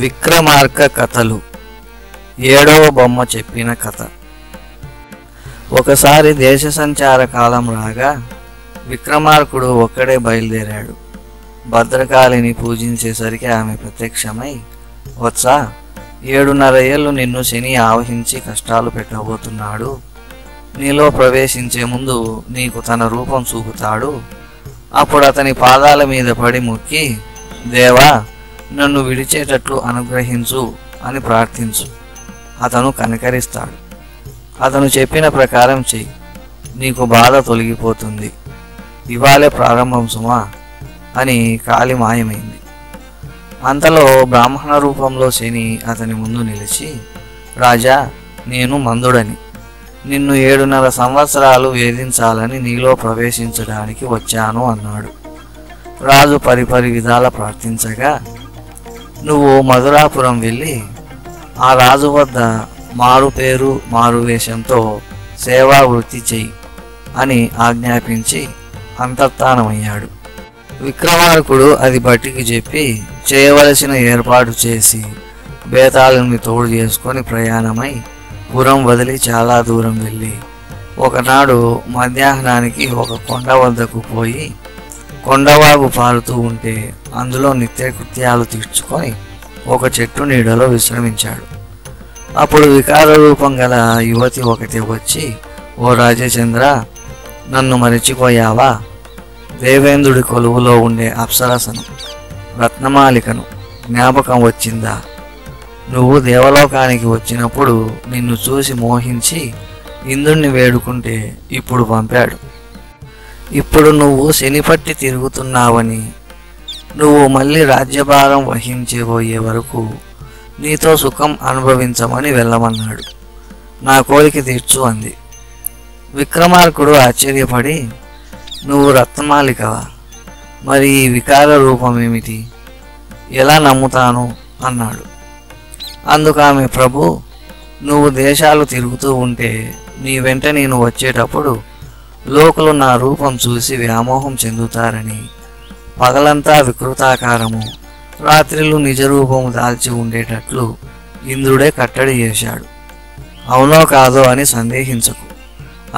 విక్రమార్క కథలు ఏడవ బొమ్మ చెప్పిన కథ. ఒకసారి దేశ సంచార కాలం రాగా విక్రమార్కుడు ఒక్కడే బయలుదేరాడు. భద్రకాళిని పూజించేసరికి ఆమె ప్రత్యక్షమై, వత్సా, 7.5 ఏళ్ళు నిన్ను శని ఆవహించి కష్టాలు పెట్టబోతున్నాడు. నీలో ప్రవేశించే ముందు నీకు తన రూపం చూపుతాడు. అప్పుడు అతని పాదాల మీద పడి మొక్కి, దేవా, నన్ను విడిచేటట్లు అనుగ్రహించు అని ప్రార్థించు. అతను కనికరిస్తాడు. అతను చెప్పిన ప్రకారం చెయ్యి, నీకు బాధ తొలగిపోతుంది. ఇవాళే ప్రారంభం సుమా అని కాలి మాయమైంది. అంతలో బ్రాహ్మణ రూపంలో శని అతని ముందు నిలిచి, రాజా, నేను మందుడని, నిన్ను 7.5 సంవత్సరాలు వేధించాలని నీలో ప్రవేశించడానికి వచ్చాను అన్నాడు. రాజు పరిపరి విధాల ప్రార్థించగా, నువ్వు మధురాపురం వెళ్ళి ఆ రాజు వద్ద మారు పేరు మారు వేషంతో సేవా వృత్తి చెయ్యి అని ఆజ్ఞాపించి అంతర్ధానమయ్యాడు. విక్రమార్కుడు అది బట్టికి చెప్పి చేయవలసిన ఏర్పాటు చేసి బేతాళుని తోడు చేసుకొని ప్రయాణమై పురం వదిలి చాలా దూరం వెళ్ళి ఒకనాడు మధ్యాహ్నానికి ఒక కొండ వద్దకు పోయి కొండవాగు పారుతూ ఉంటే అందులో నిత్యకృత్యాలు తీర్చుకొని ఒక చెట్టు నీడలో విశ్రమించాడు. అప్పుడు వికార రూపం గల యువతి ఒకటి వచ్చి, ఓ రాజచంద్ర, నన్ను మరిచిపోయావా? దేవేంద్రుడి కొలువులో ఉండే అప్సరసను, రత్నమాలికను జ్ఞాపకం వచ్చిందా? నువ్వు దేవలోకానికి వచ్చినప్పుడు నిన్ను చూసి మోహించి ఇంద్రుణ్ణి వేడుకుంటే ఇప్పుడు పంపాడు. ఇప్పుడు నువ్వు శనిపట్టి తిరుగుతున్నావని, నువ్వు మళ్ళీ రాజ్యభారం వహించబోయే వరకు నీతో సుఖం అనుభవించమని వెళ్ళమన్నాడు. నా కోరిక తీర్చు అంది. విక్రమార్కుడు ఆశ్చర్యపడి, నువ్వు రత్నమాలికవా? మరి ఈ వికార రూపం ఏమిటి? ఎలా నమ్ముతాను అన్నాడు. అందుకు ఆమె, ప్రభు, నువ్వు దేశాలు తిరుగుతూ ఉంటే నీ వెంట నేను వచ్చేటప్పుడు లోకులు నా రూపం చూసి వ్యామోహం చెందుతారని పగలంతా వికృతాకారము, రాత్రిలు నిజ రూపము దాల్చి ఉండేటట్లు ఇంద్రుడే కట్టడి చేశాడు. అవునో కాదో అని సందేహించకు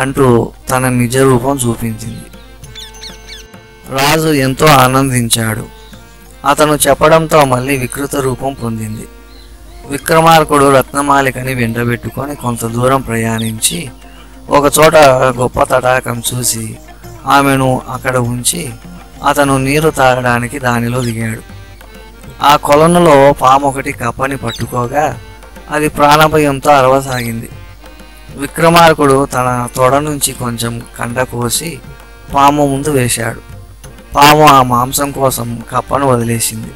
అంటూ తన నిజ రూపం చూపించింది. రాజు ఎంతో ఆనందించాడు. అతను చెప్పడంతో మళ్ళీ వికృత రూపం పొందింది. విక్రమార్కుడు రత్నమాలికని వెంటబెట్టుకొని కొంత దూరం ప్రయాణించి ఒకచోట గొప్ప తటాకం చూసి ఆమెను అక్కడ ఉంచి అతను నీరు తాగడానికి దానిలో దిగాడు. ఆ కొలనులో పాము ఒకటి కప్పని పట్టుకోగా అది ప్రాణభయంతో అరవసాగింది. విక్రమార్కుడు తన తొడ నుంచి కొంచెం కండ కోసి పాము ముందు వేశాడు. పాము ఆ మాంసం కోసం కప్పను వదిలేసింది.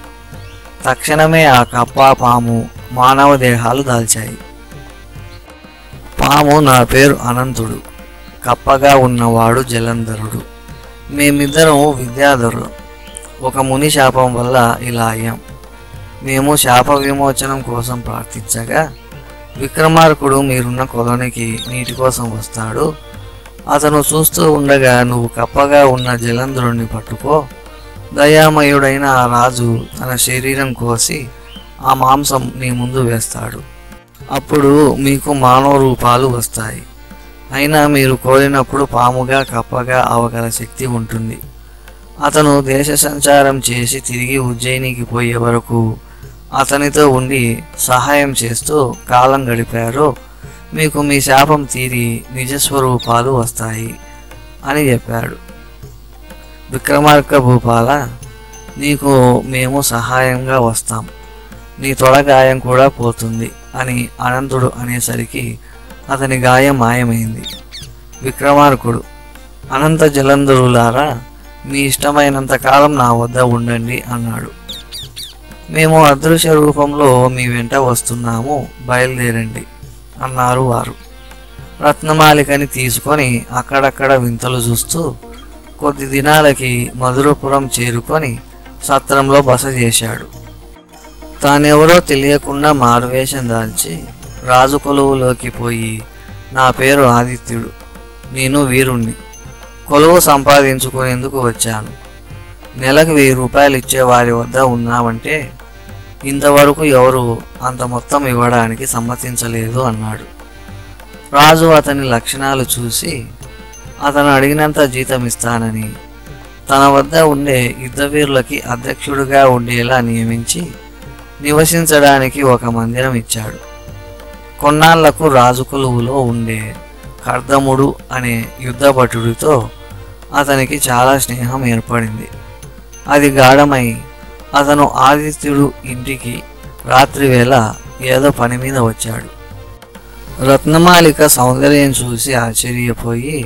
తక్షణమే ఆ కప్ప, పాము మానవ దేహాలు దాల్చాయి. పాము, నా పేరు అనంతుడు, కప్పగా ఉన్నవాడు జలంధరుడు. మేమిద్దరం విద్యాధరులు. ఒక ముని శాపం వల్ల ఇలా అయ్యాం. మేము శాప విమోచనం కోసం ప్రార్థించగా విక్రమార్కుడు మీరున్న కొలనికి నీటి కోసం వస్తాడు. అతను చూస్తూ ఉండగా నువ్వు కప్పగా ఉన్న జలంధరుణ్ణి పట్టుకో. దయామయుడైన ఆ రాజు తన శరీరం కోసి ఆ మాంసం నీ ముందు వేస్తాడు. అప్పుడు మీకు మానవ రూపాలు వస్తాయి. అయినా మీరు కోరినప్పుడు పాముగా, కప్పగా అవగల శక్తి ఉంటుంది. అతను దేశ సంచారం చేసి తిరిగి ఉజ్జయినికి పోయే వరకు అతనితో ఉండి సహాయం చేస్తూ కాలం గడిపారో మీకు మీ శాపం తీరి నిజస్వరూపాలు వస్తాయి అని చెప్పాడు. విక్రమార్క భూపాల, నీకు మేము సహాయంగా వస్తాం. నీ తొడ గాయం కూడా పోతుంది అని అనంతుడు అనేసరికి అతని గాయం మాయమైంది. విక్రమార్కుడు, అనంత జలంధరులారా, మీ ఇష్టమైనంత కాలం నా వద్ద ఉండండి అన్నాడు. మేము అదృశ్య రూపంలో మీ వెంట వస్తున్నాము, బయలుదేరండి అన్నారు వారు. రత్నమాలికని తీసుకొని అక్కడక్కడ వింతలు చూస్తూ కొద్ది దినాలకి మధురపురం చేరుకొని సత్రంలో బస చేశాడు. తానెవరో తెలియకుండా మారువేషం దాల్చి రాజు కొలువులోకి పోయి, నా పేరు ఆదిత్యుడు, నేను వీరుణ్ణి, కొలువు సంపాదించుకునేందుకు వచ్చాను. నెలకు 1000 రూపాయలు ఇచ్చే వారి వద్ద ఉన్నామంటే ఇంతవరకు ఎవరు అంత మొత్తం ఇవ్వడానికి సమ్మతించలేదు అన్నాడు. రాజు అతని లక్షణాలు చూసి అతను అడిగినంత జీతం ఇస్తానని, తన వద్ద ఉండే యుద్ధవీరులకి అధ్యక్షుడిగా ఉండేలా నియమించి నివసించడానికి ఒక మందిరం ఇచ్చాడు. కొన్నాళ్లకు రాజు కొలువులో ఉండే కర్దముడు అనే యుద్ధభటుడితో అతనికి చాలా స్నేహం ఏర్పడింది. అది గాఢమై అతను ఆదిత్యుడు ఇంటికి రాత్రివేళ ఏదో పని మీద వచ్చాడు. రత్నమాలిక సౌందర్యం చూసి ఆశ్చర్యపోయి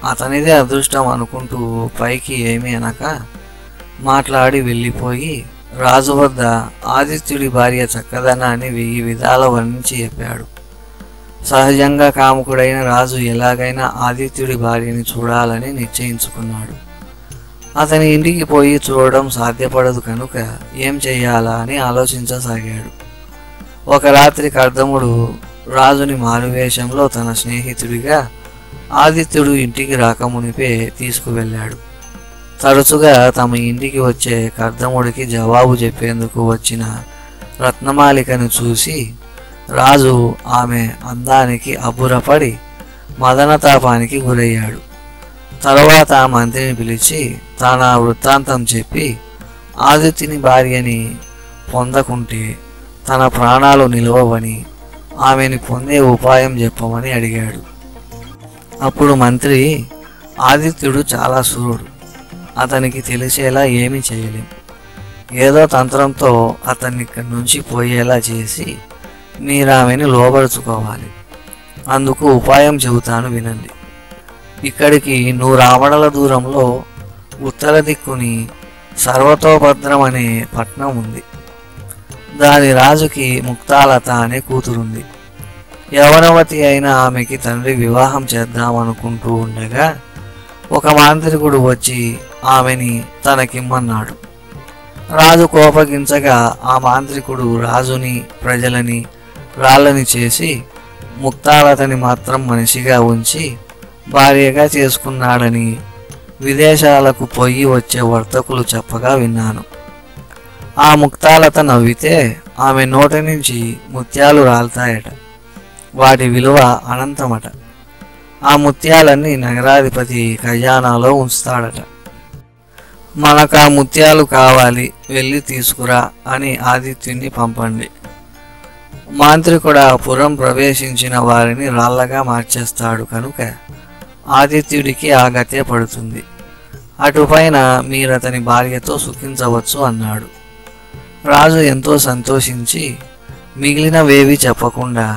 అతనిదే అదృష్టం అనుకుంటూ పైకి ఏమీ అనక మాట్లాడి వెళ్ళిపోయి రాజు వద్ద ఆదిత్యుడి భార్య చక్కదనాన్ని 1000 విధాల వర్ణించి చెప్పాడు. సహజంగా కాముకుడైన రాజు ఎలాగైనా ఆదిత్యుడి భార్యని చూడాలని నిశ్చయించుకున్నాడు. అతని ఇంటికి పోయి చూడడం సాధ్యపడదు కనుక ఏం చెయ్యాలా అని ఆలోచించసాగాడు. ఒక రాత్రి కర్దముడు రాజుని మారువేషంలో తన స్నేహితుడిగా ఆదిత్యుడు ఇంటికి రాకమునిపే తీసుకువెళ్ళాడు. తరచుగా తమ ఇంటికి వచ్చే కర్దముడికి జవాబు చెప్పేందుకు వచ్చిన రత్నమాలికను చూసి రాజు ఆమె అందానికి అబ్బురపడి మదనతాపానికి గురయ్యాడు. తరువాత మంత్రిని పిలిచి తన వృత్తాంతం చెప్పి ఆదిత్యుని భార్యని పొందకుంటే తన ప్రాణాలు నిలవవని, ఆమెని పొందే ఉపాయం చెప్పమని అడిగాడు. అప్పుడు మంత్రి, ఆదిత్యుడు చాలా శూరుడు, అతనికి తెలిసేలా ఏమీ చేయలేం. ఏదో తంత్రంతో అతన్ని ఇక్కడి నుంచి పోయేలా చేసి మీరామెని లోబరుచుకోవాలి. అందుకు ఉపాయం చెబుతాను వినండి. ఇక్కడికి 100 ఆమడల దూరంలో ఉత్తర దిక్కుని సర్వతోభద్రం అనే పట్నం ఉంది. దాని రాజుకి ముక్తాలత అనే కూతురుంది. యవనవతి అయిన ఆమెకి తండ్రి వివాహం చేద్దామనుకుంటూ ఉండగా ఒక మాంత్రికుడు వచ్చి ఆమెని తనకిమ్మన్నాడు. రాజు కోపగించగా ఆ మాంత్రికుడు రాజుని ప్రజలని రాళ్ళని చేసి ముక్తాలతని మాత్రం మనిషిగా ఉంచి భార్యగా చేసుకున్నాడని విదేశాలకు పోయి వచ్చే వర్తకులు చెప్పగా విన్నాను. ఆ ముక్తాలత నవ్వితే ఆమె నోటి నుంచి ముత్యాలు రాలుతాయట. వాటి విలువ అనంతమట. ఆ ముత్యాలన్నీ నగరాధిపతి ఖజానాలో ఉంచుతాడట. మనకు ఆ ముత్యాలు కావాలి, వెళ్ళి తీసుకురా అని ఆదిత్యుని పంపండి. మాంత్రికుడు ఆ పురం ప్రవేశించిన వారిని రాళ్ళగా మార్చేస్తాడు కనుక ఆదిత్యుడికి ఆ గతే పడుతుంది. అటుపైన మీరతని భార్యతో సుఖించవచ్చు అన్నాడు. రాజు ఎంతో సంతోషించి మిగిలినవేవి చెప్పకుండా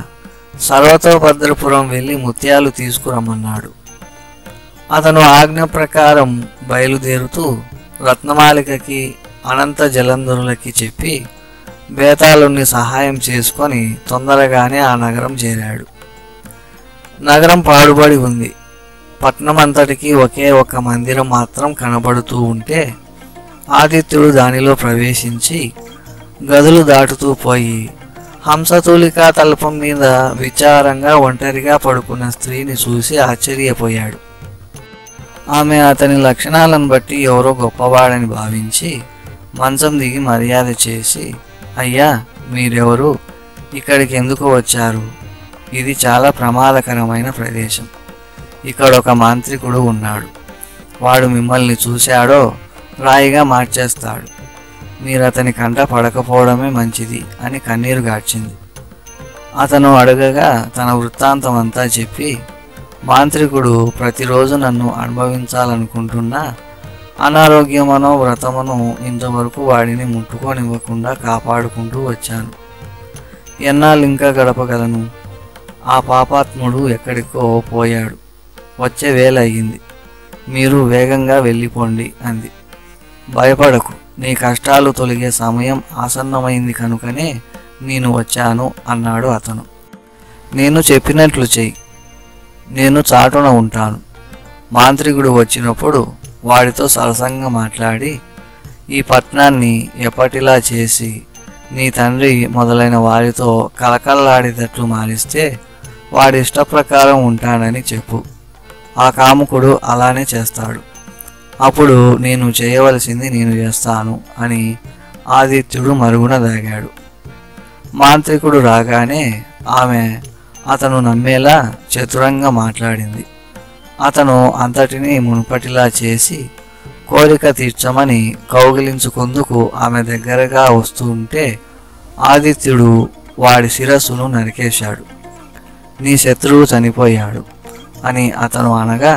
సర్వతోభద్రపురం వెళ్ళి ముత్యాలు తీసుకురమ్మన్నాడు. అతను ఆజ్ఞ ప్రకారం బయలుదేరుతూ రత్నమాలికకి అనంత జలంధరులకి చెప్పి బేతాళుని సహాయం చేసుకొని తొందరగానే ఆ నగరం చేరాడు. నగరం పాడుబడి ఉంది. పట్నం అంతటికి ఒకే ఒక మందిరం మాత్రం కనబడుతూ ఉంటే ఆదిత్యుడు దానిలో ప్రవేశించి గదులు దాటుతూ పోయి హంసతూలికా తల్పం మీద విచారంగా ఒంటరిగా పడుకున్న స్త్రీని చూసి ఆశ్చర్యపోయాడు. ఆమె అతని లక్షణాలను బట్టి ఎవరో గొప్పవాడని భావించి మంచం దిగి మర్యాద చేసి, అయ్యా, మీరెవరు? ఇక్కడికి ఎందుకు వచ్చారు? ఇది చాలా ప్రమాదకరమైన ప్రదేశం. ఇక్కడ ఒక మాంత్రికుడు ఉన్నాడు. వాడు మిమ్మల్ని చూశాడో రాయిగా మార్చేస్తాడు. మీరు అతని కంట పడకపోవడమే మంచిది అని కన్నీరు గార్చింది. అతను అడగగా తన వృత్తాంతం అంతా చెప్పి, మాంత్రికుడు ప్రతిరోజు నన్ను అనుభవించాలనుకుంటున్నా అనారోగ్యమనో వ్రతమనో ఇంతవరకు వాడిని ముట్టుకోనివ్వకుండా కాపాడుకుంటూ వచ్చాను. ఎన్నాళ్ళు ఇంకా గడపగలను? ఆ పాపాత్ముడు ఎక్కడికో పోయాడు. వచ్చే వేళ అయ్యింది. మీరు వేగంగా వెళ్ళిపోండి అంది. భయపడకు, నీ కష్టాలు తొలగే సమయం ఆసన్నమైంది కనుకనే నేను వచ్చాను అన్నాడు అతను. నేను చెప్పినట్లు చెయ్యి. నేను చాటున ఉంటాను. మాంత్రికుడు వచ్చినప్పుడు వాడితో సరసంగా మాట్లాడి ఈ పట్నాన్ని ఎప్పటిలా చేసి నీ తండ్రి మొదలైన వారితో కలకల్లాడేటట్లు మారిస్తే వాడి ఇష్టప్రకారం ఉంటానని చెప్పు. ఆ కాముకుడు అలానే చేస్తాడు. అప్పుడు నేను చేయవలసింది నేను చేస్తాను అని ఆదిత్యుడు మరుగున దాగాడు. మాంత్రికుడు రాగానే ఆమె అతను నమ్మేలా చతురంగా మాట్లాడింది. అతను అంతటినీ మునుపటిలా చేసి కోరిక తీర్చమని కౌగిలించుకుందుకు ఆమె దగ్గరగా వస్తూ ఉంటే ఆదిత్యుడు వాడి శిరస్సును నరికేశాడు. నీ శత్రువు చనిపోయాడు అని అతను అనగా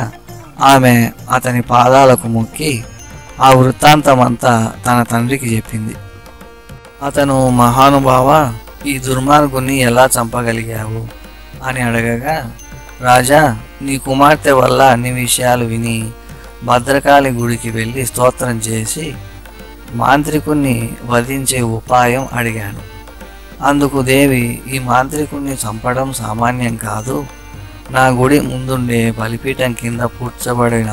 ఆమె అతని పాదాలకు మొక్కి ఆ వృత్తాంతమంతా తన తండ్రికి చెప్పింది. అతను మహానుభావ, ఈ దుర్మార్గుని ఎలా చంపగలిగావు అని అడగగా, రాజా, నీ కుమార్తె వల్ల అన్ని విషయాలు విని భద్రకాళి గుడికి వెళ్ళి స్తోత్రం చేసి మాంత్రికుణ్ణి వధించే ఉపాయం అడిగాను. అందుకు దేవి, ఈ మాంత్రికుణ్ణి చంపడం సామాన్యం కాదు. నా గుడి ముందుండే బలిపీఠం కింద పూడ్చబడిన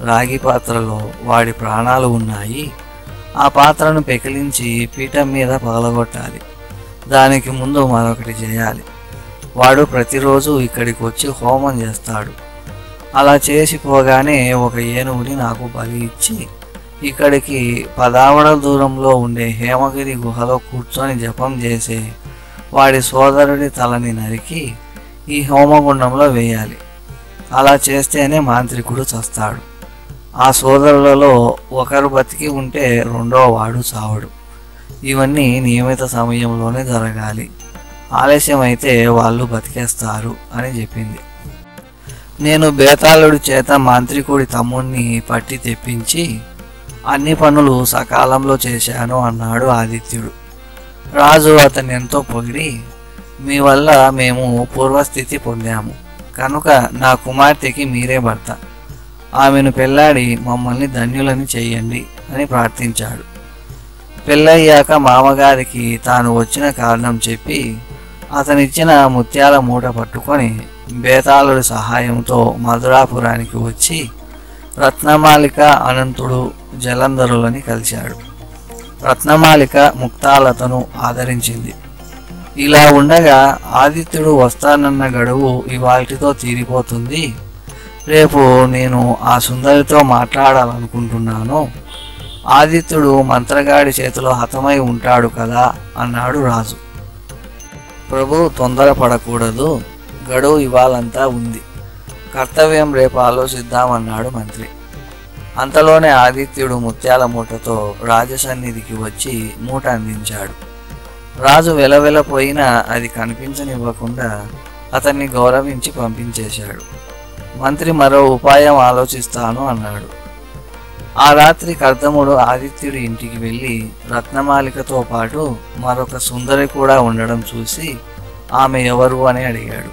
రాగి పాత్రలో వాడి ప్రాణాలు ఉన్నాయి. ఆ పాత్రను పెకిలించి పీఠం మీద పగలగొట్టాలి. దానికి ముందు మరొకటి చేయాలి. వాడు ప్రతిరోజు ఇక్కడికి వచ్చి హోమం చేస్తాడు. అలా చేసిపోగానే ఒక ఏనుగుని నాకు బలి ఇచ్చి ఇక్కడికి 10 ఆమడల దూరంలో ఉండే హేమగిరి గుహలో కూర్చొని జపం చేసే వాడి సోదరుడి తలని నరికి ఈ హోమగుండంలో వేయాలి. అలా చేస్తేనే మాంత్రికుడు చస్తాడు. ఆ సోదరులలో ఒకరు బతికి ఉంటే రెండో వాడు చావడు. ఇవన్నీ నియమిత సమయంలోనే జరగాలి. ఆలస్యమైతే వాళ్ళు బతికేస్తారు అని చెప్పింది. నేను బేతాళుడి చేత మాంత్రికుడి తమ్ముణ్ణి పట్టి తెప్పించి అన్ని పనులు సకాలంలో చేశాను అన్నాడు ఆదిత్యుడు. రాజు అతన్ని ఎంతో పొగిడి, మీ వల్ల మేము పూర్వస్థితి పొందాము కనుక నా కుమార్తెకి మీరే భర్త. ఆమెను పెళ్లాడి మమ్మల్ని ధన్యులని చెయ్యండి అని ప్రార్థించాడు. పెళ్ళయ్యాక మామగారికి తాను వచ్చిన కారణం చెప్పి అతనిచ్చిన ముత్యాల మూట పట్టుకొని బేతాళుడి సహాయంతో మధురాపురానికి వచ్చి రత్నమాలిక, అనంతుడు, జలంధరులని కలిశాడు. రత్నమాలిక ముక్తాలతను ఆదరించింది. ఇలా ఉండగా ఆదిత్యుడు వస్తానన్న గడువు ఇవాల్టితో తీరిపోతుంది. రేపు నేను ఆ సుందరితో మాట్లాడాలనుకుంటున్నాను. ఆదిత్యుడు మంత్రగాడి చేతిలో హతమై ఉంటాడు కదా అన్నాడు రాజు. ప్రభు, తొందరపడకూడదు. గడువు ఇవాళంతా ఉంది. కర్తవ్యం రేపు ఆలోచిద్దామన్నాడు మంత్రి. అంతలోనే ఆదిత్యుడు ముత్యాల మూటతో రాజసన్నిధికి వచ్చి మూట అందించాడు. రాజు వెలవెలపోయినా అది కనిపించనివ్వకుండా అతన్ని గౌరవించి పంపించేశాడు. మంత్రి మరో ఉపాయం ఆలోచిస్తాను అన్నాడు. ఆ రాత్రి కర్దముడు ఆదిత్యుడి ఇంటికి వెళ్ళి రత్నమాలికతో పాటు మరొక సుందరి కూడా ఉండడం చూసి ఆమె ఎవరు అని అడిగాడు.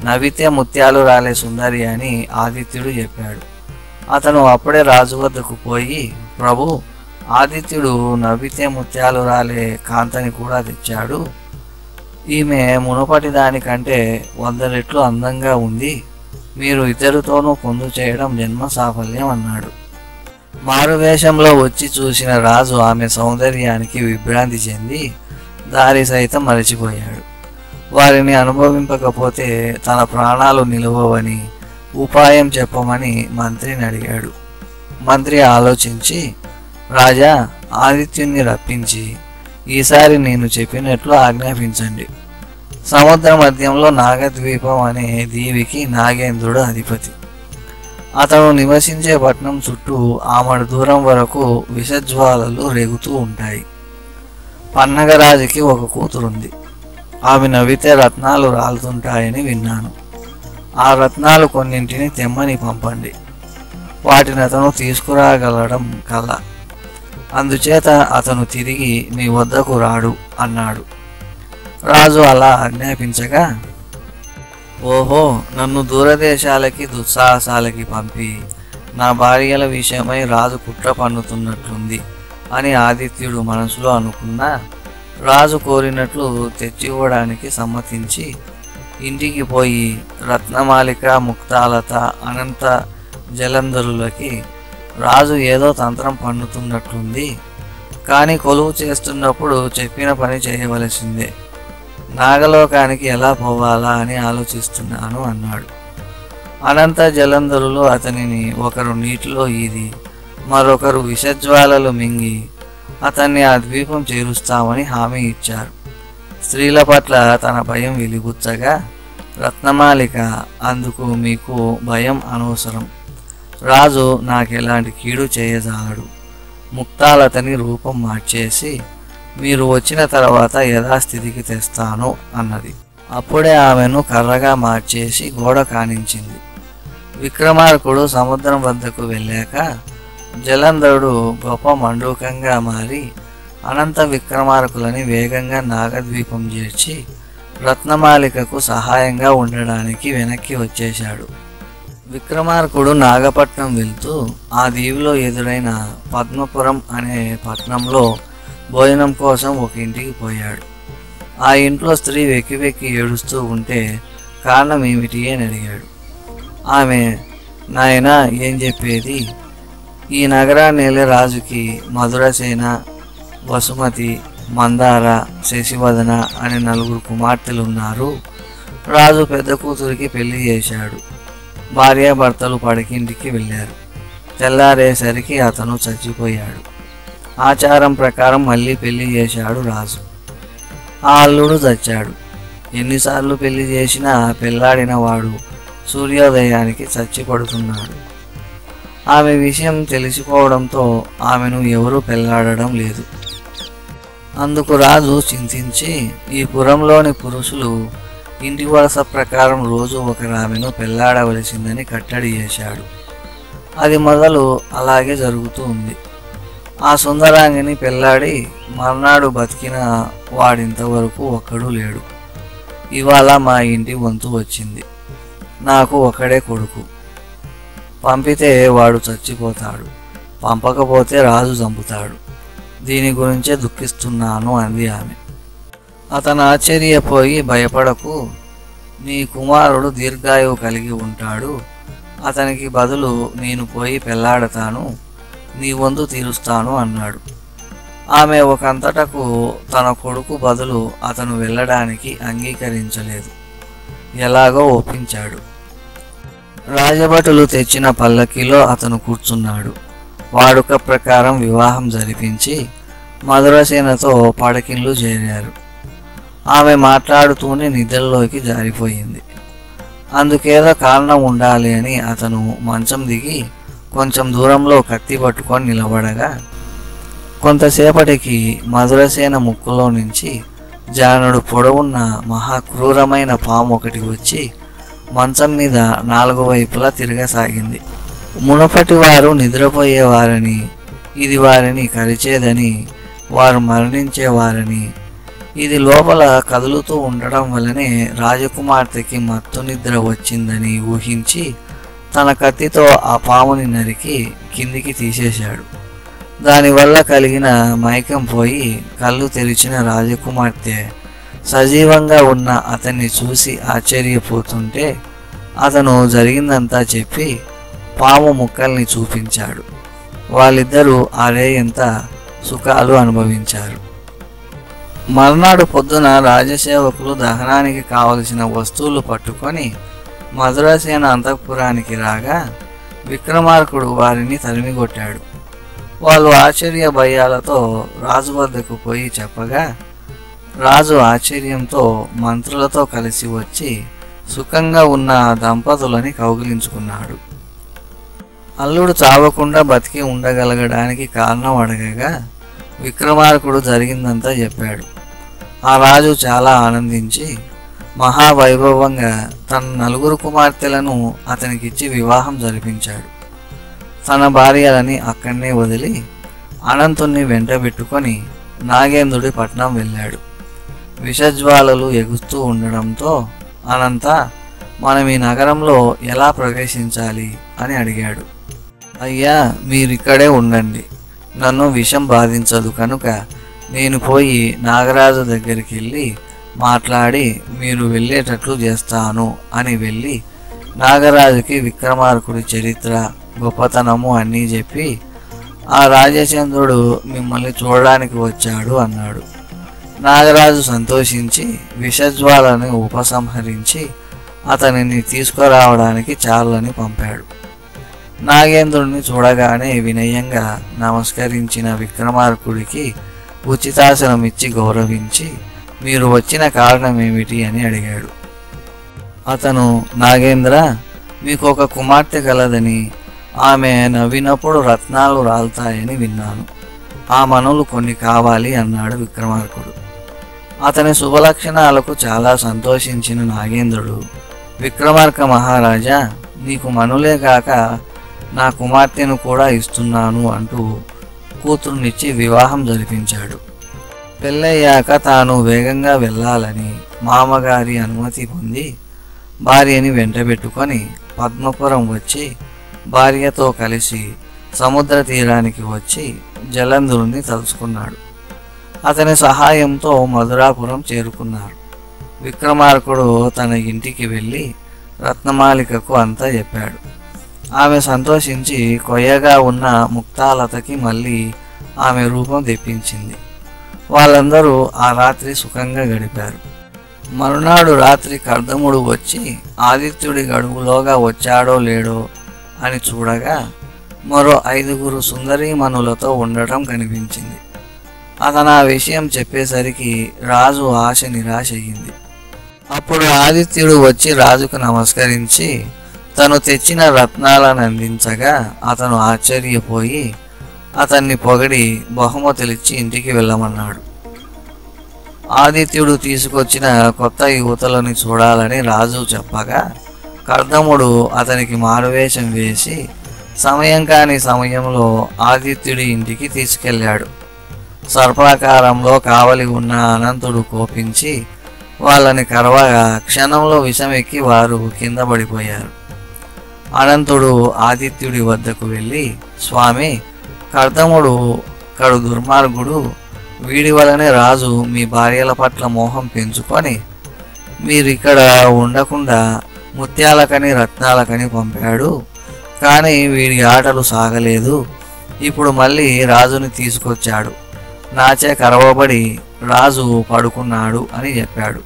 నవ్వితే ముత్యాలు రాలే సుందరి అని ఆదిత్యుడు చెప్పాడు. అతను అప్పుడే రాజు వద్దకు పోయి, ప్రభు, ఆదిత్యుడు నవ్వితే ముత్యాలు రాలే కాంతని కూడా తెచ్చాడు. ఈమె మునుపటి దానికంటే 100 రెట్లు అందంగా ఉంది. మీరు ఇద్దరితోనూ పొందు చేయడం జన్మ సాఫల్యం అన్నాడు. మారువేషంలో వచ్చి చూసిన రాజు ఆమె సౌందర్యానికి విభ్రాంతి చెంది దారి సైతం మరచిపోయాడు. వారిని అనుభవింపకపోతే తన ప్రాణాలు నిలవవని ఉపాయం చెప్పమని మంత్రిని అడిగాడు. మంత్రి ఆలోచించి, రాజా, ఆదిత్యుని రప్పించి ఈసారి నేను చెప్పినట్లు ఆజ్ఞాపించండి. సముద్ర మధ్యంలో నాగద్వీపం అనే దీవికి నాగేంద్రుడు అధిపతి. అతను నివసించే పట్నం చుట్టూ ఆమడు దూరం వరకు విషజ్వాలలు రేగుతూ ఉంటాయి. పన్నగరాజుకి ఒక కూతురుంది. ఆమె నవ్వితే రత్నాలు రాలుతుంటాయని విన్నాను. ఆ రత్నాలు కొన్నింటిని తెమ్మని పంపండి. వాటిని అతను తీసుకురాగలడం కల. అందుచేత అతను తిరిగి మీ వద్దకు రాడు అన్నాడు. రాజు అలా ఆజ్ఞాపించగా, ఓహో, నన్ను దూరదేశాలకి దుస్సాహసాలకి పంపి నా భార్యల విషయమై రాజు కుట్ర పన్నుతున్నట్లుంది అని ఆదిత్యుడు మనసులో అనుకున్నా రాజు కోరినట్లు తెచ్చివ్వడానికి సమ్మతించి ఇంటికి పోయి రత్నమాలిక, ముక్తాలత, అనంత, జలంధరులకి రాజు ఏదో తంత్రం పన్నుతున్నట్లుంది. కానీ కొలువు చేస్తున్నప్పుడు చెప్పిన పని చేయవలసిందే. నాగలోకానికి ఎలా పోవాలా అని ఆలోచిస్తున్నాను అన్నాడు. అనంత, జలంధరులు అతనిని ఒకరు నీటిలో ఈది మరొకరు విషజ్వాలలు మింగి అతన్ని ఆ ద్వీపం చేరుస్తామని హామీ ఇచ్చారు. స్త్రీల పట్ల తన భయం వెలిబుచ్చగా, రత్నమాలిక అందుకు మీకు భయం అనవసరం. రాజు నాకెలాంటి కీడు చేయజాలడు. ముక్తాలతని రూపం మార్చేసి మీరు వచ్చిన తర్వాత యథాస్థితికి తెస్తాను అన్నది. అప్పుడే ఆమెను కర్రగా మార్చేసి గోడ కానించింది. విక్రమార్కుడు సముద్రం వద్దకు వెళ్ళాక జలంధరుడు గొప్ప మండూకంగా మారి అనంత విక్రమార్కులని వేగంగా నాగద్వీపం చేర్చి రత్నమాలికకు సహాయంగా ఉండడానికి వెనక్కి వచ్చేశాడు. విక్రమార్కుడు నాగపట్నం వెళ్తూ ఆ దీవిలో ఎదురైన పద్మపురం అనే పట్నంలో భోజనం కోసం ఒక ఇంటికి పోయాడు. ఆ ఇంట్లో స్త్రీ వెక్కి వెక్కి ఏడుస్తూ ఉంటే కారణం ఏమిటి అని అడిగాడు. ఆమె, నాయనా ఏం చెప్పేది, ఈ నగరాన్ని వెళ్ళే రాజుకి మధురసేన, వసుమతి, మందార, శశివదన అనే 4 కుమార్తెలు ఉన్నారు. రాజు పెద్ద కూతురికి పెళ్లి చేశాడు. భార్యాభర్తలు పడకింటికి వెళ్ళారు. తెల్లారేసరికి అతను చచ్చిపోయాడు. ఆచారం ప్రకారం మళ్ళీ పెళ్లి చేశాడు రాజు. ఆ అల్లుడు చచ్చాడు. ఎన్నిసార్లు పెళ్లి చేసినా పెళ్లాడిన వాడు సూర్యోదయానికి చచ్చిపడుతున్నాడు. ఆమె విషయం తెలిసిపోవడంతో ఆమెను ఎవరూ పెళ్లాడడం లేదు. అందుకు రాజు చింతించి ఈ పురంలోని పురుషులు ఇంటి వరుస ప్రకారం రోజు ఒకరు ఆమెను పెళ్లాడవలసిందని కట్టడి చేశాడు. అది మొదలు అలాగే జరుగుతూ ఉంది. ఆ సుందరాంగిని పెళ్లాడి మర్నాడు బతికిన వాడింతవరకు ఒక్కడూ లేడు. ఇవాళ మా ఇంటి వంతు వచ్చింది. నాకు ఒకడే కొడుకు. పంపితే వాడు చచ్చిపోతాడు, పంపకపోతే రాజు చంపుతాడు. దీని గురించే దుఃఖిస్తున్నాను అంది ఆమె. అతను ఆశ్చర్యపోయి, భయపడకు, నీ కుమారుడు దీర్ఘాయువు కలిగి ఉంటాడు. అతనికి బదులు నేను పోయి పెళ్లాడతాను, నీ వంతు తీరుస్తాను అన్నాడు. ఆమె ఒకంతటకు తన కొడుకు బదులు అతను వెళ్ళడానికి అంగీకరించలేదు. ఎలాగో ఒప్పించాడు. రాజభటులు తెచ్చిన పల్లకీలో అతను కూర్చున్నాడు. వాడుక ప్రకారం వివాహం జరిపించి మధురసేనతో పడకిన్లు చేరారు. ఆమె మాట్లాడుతూనే నిద్రలోకి జారిపోయింది. అందుకేదో కారణం ఉండాలి అని అతను మంచం దిగి కొంచెం దూరంలో కత్తి పట్టుకొని నిలబడగా కొంతసేపటికి మధురసేన ముక్కులో నుంచి జానుడు పొడవున్న మహాక్రూరమైన పాము ఒకటి వచ్చి మంచం మీద 4 వైపులా తిరగసాగింది. మునపటి వారు నిద్రపోయేవారని, ఇది వారిని కరిచేదని, వారు మరణించేవారని, ఇది లోపల కదులుతూ ఉండడం వల్లనే రాజకుమార్తెకి మత్తు నిద్ర వచ్చిందని ఊహించి తన కత్తితో ఆ పాముని నరికి కిందికి తీసేశాడు. దానివల్ల కలిగిన మైకం పోయి కళ్ళు తెరిచిన రాజకుమార్తె సజీవంగా ఉన్న అతన్ని చూసి ఆశ్చర్యపోతుంటే అతను జరిగిందంతా చెప్పి పాము ముక్కల్ని చూపించాడు. వాళ్ళిద్దరూ ఎంత సుఖాలు అనుభవించారు. మర్నాడు పొద్దున రాజసేవకులు దహనానికి కావలసిన వస్తువులు పట్టుకొని మధురసేన అంతఃపురానికి రాగా విక్రమార్కుడు వారిని తరిమికొట్టాడు. వాళ్ళు ఆశ్చర్య భయాలతో రాజు వద్దకు పోయి చెప్పగా రాజు ఆశ్చర్యంతో మంత్రులతో కలిసి వచ్చి సుఖంగా ఉన్న దంపతులని కౌగిలించుకున్నాడు. అల్లుడు చావకుండా బతికి ఉండగలగడానికి కారణం అడగగా విక్రమార్కుడు జరిగిందంతా చెప్పాడు. ఆ రాజు చాలా ఆనందించి మహావైభవంగా తన 4 కుమార్తెలను అతనికిచ్చి వివాహం జరిపించాడు. తన భార్యలని అక్కడనే వదిలి అనంతుణ్ణి వెంటబెట్టుకొని నాగేంద్రుడి పట్నం వెళ్ళాడు. విషజ్వాలలు ఎగుస్తూ ఉండడంతో అనంత, మనం ఈ నగరంలో ఎలా ప్రవేశించాలి అని అడిగాడు. అయ్యా, మీరిక్కడే ఉండండి, నన్ను విషం బాధించదు కనుక నేను పోయి నాగరాజు దగ్గరికి వెళ్ళి మాట్లాడి మీరు వెళ్ళేటట్లు చేస్తాను అని వెళ్ళి నాగరాజుకి విక్రమార్కుడి చరిత్ర, గొప్పతనము అన్నీ చెప్పి ఆ రాజచంద్రుడు మిమ్మల్ని చూడడానికి వచ్చాడు అన్నాడు. నాగరాజు సంతోషించి విషజ్వాలను ఉపసంహరించి అతనిని తీసుకురావడానికి చారులని పంపాడు. నాగేంద్రుడిని చూడగానే వినయంగా నమస్కరించిన విక్రమార్కుడికి ఉచితాసనం ఇచ్చి గౌరవించి మీరు వచ్చిన కారణం ఏమిటి అని అడిగాడు. అతను, నాగేంద్ర, మీకు ఒక కుమార్తె కలదని, ఆమె నవ్వినప్పుడు రత్నాలు రాలుతాయని విన్నాను. ఆ మనులు కొన్ని కావాలి అన్నాడు విక్రమార్కుడు. అతని శుభలక్షణాలకు చాలా సంతోషించిన నాగేంద్రుడు, విక్రమార్క మహారాజా, నీకు మనులే కాక నా కుమార్తెను కూడా ఇస్తున్నాను అంటూ కూతురునిచ్చి వివాహం జరిపించాడు. పెళ్ళయ్యాక తాను వేగంగా వెళ్ళాలని మామగారి అనుమతి పొంది భార్యని వెంటబెట్టుకొని పద్మపురం వచ్చి భార్యతో కలిసి సముద్ర తీరానికి వచ్చి జలంధరుని తలుచుకున్నాడు. అతని సహాయంతో మధురాపురం చేరుకున్నారు. విక్రమార్కుడు తన ఇంటికి వెళ్ళి రత్నమాలికకు అంతా చెప్పాడు. ఆమె సంతోషించి కొయ్యగా ఉన్న ముక్తాలతకి మళ్ళీ ఆమె రూపం తెప్పించింది. వాళ్ళందరూ ఆ రాత్రి సుఖంగా గడిపారు. మరునాడు రాత్రి కర్దముడు వచ్చి ఆదిత్యుడి గడువులోగా వచ్చాడో లేడో అని చూడగా మరో 5 సుందరీమణులతో ఉండటం కనిపించింది. అతను ఆ విషయం చెప్పేసరికి రాజు ఆశ నిరాశ అయ్యింది. అప్పుడు ఆదిత్యుడు వచ్చి రాజుకు నమస్కరించి తను తెచ్చిన రత్నాలను అందించగా అతను ఆశ్చర్యపోయి అతన్ని పొగిడి బహుమతులిచ్చి ఇంటికి వెళ్ళమన్నాడు. ఆదిత్యుడు తీసుకొచ్చిన కొత్త యువతలను చూడాలని రాజు చెప్పగా కర్దముడు అతనికి మారువేషం వేసి సమయం కాని సమయంలో ఆదిత్యుడి ఇంటికి తీసుకెళ్ళాడు. సర్పాకారంలో కావలి ఉన్న అనంతుడు కోపించి వాళ్ళని కరవగా క్షణంలో విషమెక్కి వారు కింద పడిపోయారు. అనంతుడు ఆదిత్యుడి వద్దకు వెళ్ళి, స్వామి, కర్దముడు కడు దుర్మార్గుడు, వీడి వలనే రాజు మీ భార్యల పట్ల మోహం పెంచుకొని మీరిక్కడ ఉండకుండా ముత్యాలకని రత్నాలకని పంపాడు. కానీ వీడి ఆటలు సాగలేదు. ఇప్పుడు మళ్ళీ రాజుని తీసుకొచ్చాడు. నాచే కరవబడి రాజు పడుకున్నాడు అని చెప్పాడు.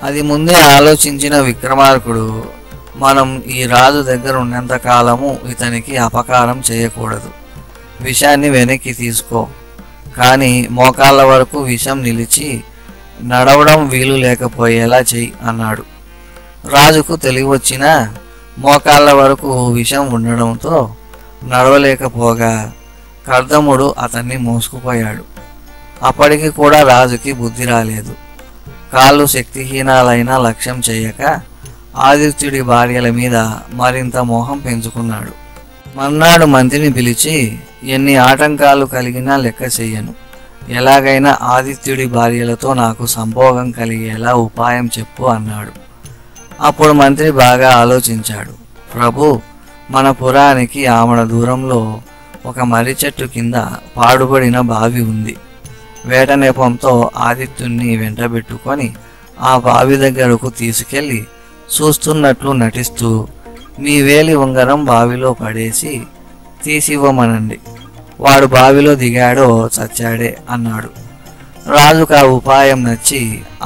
అది ముందే ఆలోచించిన విక్రమార్కుడు, మనం ఈ రాజు దగ్గర ఉన్నంత కాలము ఇతనికి అపకారం చేయకూడదు. విషాన్ని వెనక్కి తీసుకో, కానీ మోకాళ్ళ వరకు విషం నిలిచి నడవడం వీలు లేకపోయేలా చెయ్యి అన్నాడు. రాజుకు తెలివొచ్చినా మోకాళ్ళ వరకు విషం ఉండడంతో నడవలేకపోగా కర్దముడు అతన్ని మోసుకుపోయాడు. అప్పటికి కూడా రాజుకి బుద్ధి రాలేదు. కాళ్ళు శక్తిహీనాలైన లక్ష్యం చేయక ఆదిత్యుడి భార్యల మీద మరింత మోహం పెంచుకున్నాడు. మర్నాడు మంత్రిని పిలిచి, ఎన్ని ఆటంకాలు కలిగినా లెక్క చెయ్యను, ఎలాగైనా ఆదిత్యుడి భార్యలతో నాకు సంభోగం కలిగేలా ఉపాయం చెప్పు అన్నాడు. అప్పుడు మంత్రి బాగా ఆలోచించాడు. ప్రభు, మన పురానికి ఆమడ దూరంలో ఒక మర్రి చెట్టు కింద పాడుబడిన బావి ఉంది. వేట నెపంతో ఆదిత్యుణ్ణి వెంటబెట్టుకొని ఆ బావి దగ్గరకు తీసుకెళ్ళి చూస్తున్నట్లు నటిస్తూ మీ వేలి ఉంగరం బావిలో పడేసి తీసివ్వమనండి. వాడు బావిలో దిగాడో చచ్చాడే అన్నాడు. రాజుకు ఆ ఉపాయం నచ్చి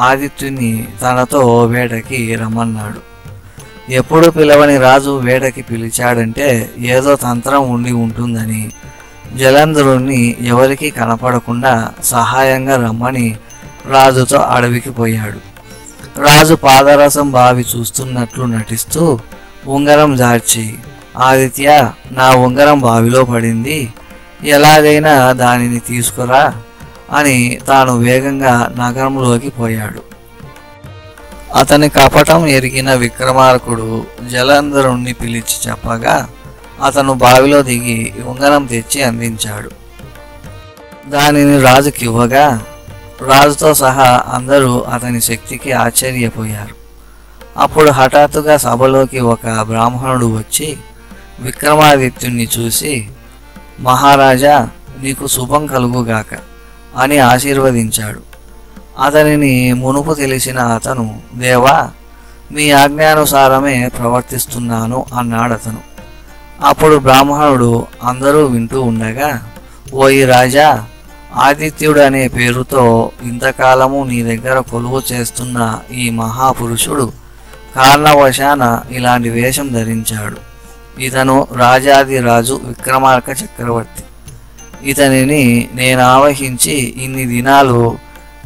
ఆదిత్యుని తనతో వేటకి రమ్మన్నాడు. ఎప్పుడు పిలవని రాజు వేటకి పిలిచాడంటే ఏదో తంత్రం ఉండి ఉంటుందని జలంధరుణ్ణి ఎవరికీ కనపడకుండా సహాయంగా రమ్మని రాజుతో అడవికి పోయాడు. రాజు పాదరసం బావి చూస్తున్నట్లు నటిస్తూ ఉంగరం జార్చి, ఆదిత్య, నా ఉంగరం బావిలో పడింది, ఎలాగైనా దానిని తీసుకురా అని తాను వేగంగా నగరంలోకి పోయాడు. అతని కపటం ఎరిగిన విక్రమార్కుడు జలంధరుణ్ణి పిలిచి చెప్పగా అతను బావిలో దిగి ఉంగరం తెచ్చి అందించాడు. దానిని రాజుకి ఇవ్వగా రాజుతో సహా అందరూ అతని శక్తికి ఆశ్చర్యపోయారు. అప్పుడు హఠాత్తుగా సభలోకి ఒక బ్రాహ్మణుడు వచ్చి విక్రమాదిత్యుణ్ణి చూసి, మహారాజా, నీకు శుభం కలుగుగాక అని ఆశీర్వదించాడు. అతనిని మునుపు తెలిసిన అతను, దేవా, మీ ఆజ్ఞానుసారమే ప్రవర్తిస్తున్నాను అన్నాడు అతను. అప్పుడు బ్రాహ్మణుడు అందరూ వింటూ ఉండగా, ఓయి రాజా, ఆదిత్యుడు అనే పేరుతో ఇంతకాలము నీ దగ్గర కొలువు చేస్తున్న ఈ మహాపురుషుడు కారణవశాన ఇలాంటి వేషం ధరించాడు. ఇతను రాజాదిరాజు విక్రమార్క చక్రవర్తి. ఇతనిని నేను ఆవహించి ఇన్ని దినాలు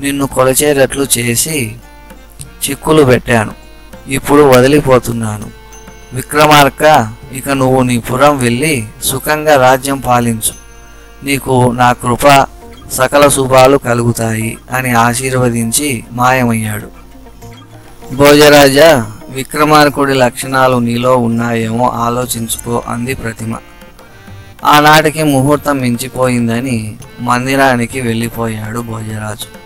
నిన్ను కొలిచేటట్లు చేసి చిక్కులు పెట్టాను. ఇప్పుడు వదిలిపోతున్నాను. విక్రమార్క, ఇక నువ్వు నీ పురం వెళ్ళి సుఖంగా రాజ్యం పాలించు. నీకు నా కృప సకల శుభాలు కలుగుతాయి అని ఆశీర్వదించి మాయమయ్యాడు. భోజరాజా, విక్రమార్కుడి లక్షణాలు నీలో ఉన్నాయేమో ఆలోచించుకో అంది ప్రతిమ. ఆనాటికి ముహూర్తం మించిపోయిందని మందిరానికి వెళ్ళిపోయాడు భోజరాజు.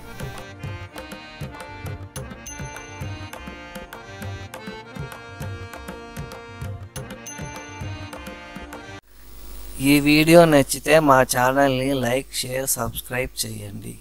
ఈ వీడియో నచ్చితే మా ఛానల్ని లైక్, షేర్, సబ్స్క్రైబ్ చేయండి.